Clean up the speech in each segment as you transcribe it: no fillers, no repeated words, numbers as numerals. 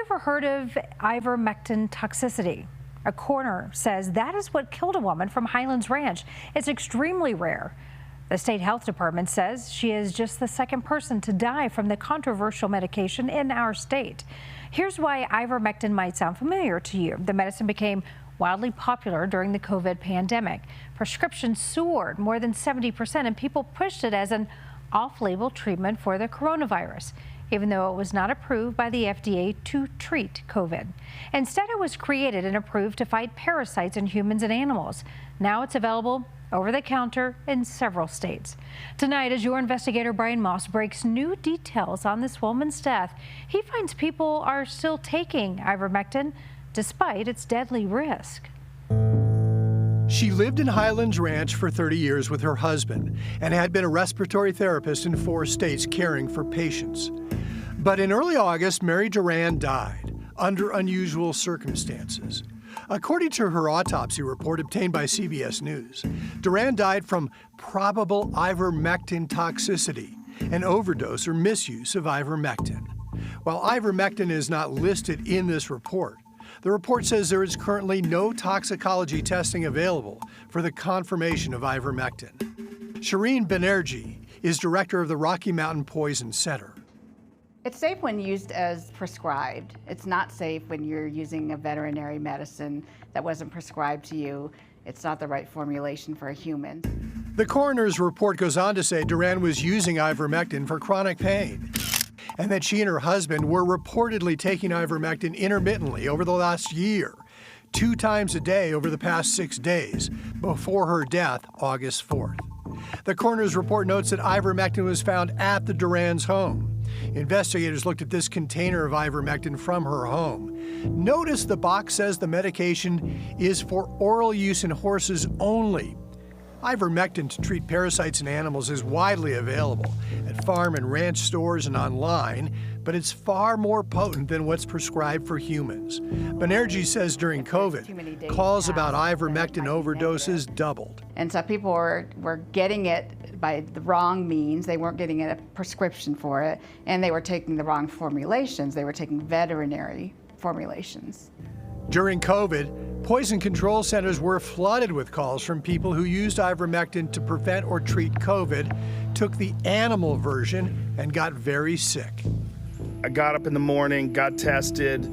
ever heard of Ivermectin toxicity? A coroner says that is what killed a woman from Highlands Ranch. It's extremely rare. The state health department says she is just the second person to die from the controversial medication in our state. Here's why ivermectin might sound familiar to you. The medicine became wildly popular during the COVID pandemic. Prescriptions soared more than 70%, and people pushed it as an off-label treatment for the coronavirus, even though it was not approved by the FDA to treat COVID. Instead, it was created and approved to fight parasites in humans and animals. Now it's available over the counter in several states. Tonight, as your investigator Brian Moss breaks new details on this woman's death, he finds people are still taking ivermectin despite its deadly risk. She lived in Highlands Ranch for 30 years with her husband and had been a respiratory therapist in 4 states caring for patients. But in early August, Mary Duran died under unusual circumstances. According to her autopsy report obtained by CBS News, Duran died from probable ivermectin toxicity, an overdose or misuse of ivermectin. While ivermectin is not listed in this report, the report says there is currently no toxicology testing available for the confirmation of ivermectin. Shireen Banerjee is director of the Rocky Mountain Poison Center. It's safe when used as prescribed. It's not safe when you're using a veterinary medicine that wasn't prescribed to you. It's not the right formulation for a human. The coroner's report goes on to say Duran was using ivermectin for chronic pain, and that she and her husband were reportedly taking ivermectin intermittently over the last year, 2 times a day over the past 6 days, before her death, August 4th. The coroner's report notes that ivermectin was found at the Duran's home. Investigators looked at this container of ivermectin from her home. Notice the box says the medication is for oral use in horses only. Ivermectin to treat parasites in animals is widely available at farm and ranch stores and online, but it's far more potent than what's prescribed for humans. Banerjee says during COVID, calls about ivermectin overdoses doubled. And so people were getting it by the wrong means. They weren't getting a prescription for it, and they were taking the wrong formulations. They were taking veterinary formulations. During COVID, poison control centers were flooded with calls from people who used ivermectin to prevent or treat COVID, took the animal version, and got very sick. I got up in the morning, got tested,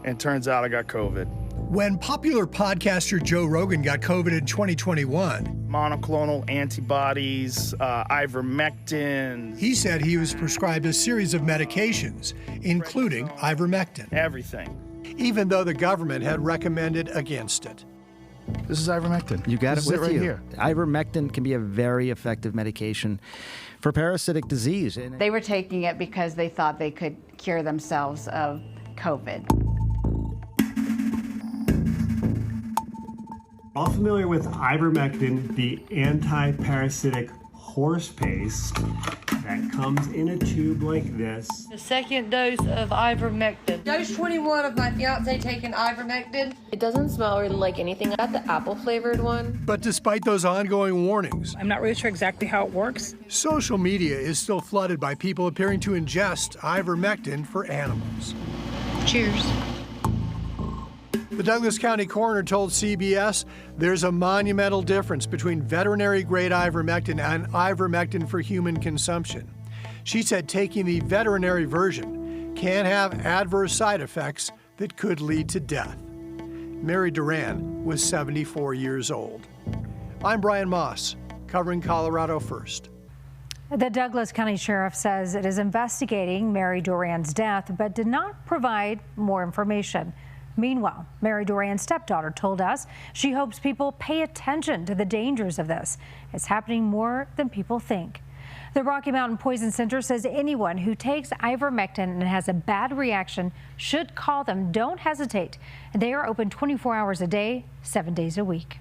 and turns out I got COVID. When popular podcaster Joe Rogan got COVID in 2021, monoclonal antibodies, ivermectin. He said he was prescribed a series of medications, including ivermectin. Everything. Even though the government had recommended against it. This is ivermectin. You got this it with right you. Here. Ivermectin can be a very effective medication for parasitic disease. They were taking it because they thought they could cure themselves of COVID. All familiar with ivermectin, the anti-parasitic horse paste that comes in a tube like this. The second dose of ivermectin. Dose 21 of my fiance taking ivermectin. It doesn't smell really like anything. I got the apple flavored one. But despite those ongoing warnings, I'm not really sure exactly how it works. social media is still flooded by people appearing to ingest ivermectin for animals. Cheers. The Douglas County coroner told CBS there's a monumental difference between veterinary-grade ivermectin and ivermectin for human consumption. She said taking the veterinary version can have adverse side effects that could lead to death. Mary Duran was 74 years old. I'm Brian Moss, covering Colorado First. The Douglas County Sheriff says it is investigating Mary Duran's death, but did not provide more information. Meanwhile, Mary Duran's stepdaughter told us she hopes people pay attention to the dangers of this. It's happening more than people think. The Rocky Mountain Poison Center says anyone who takes ivermectin and has a bad reaction should call them. Don't hesitate. They are open 24 hours a day, 7 days a week.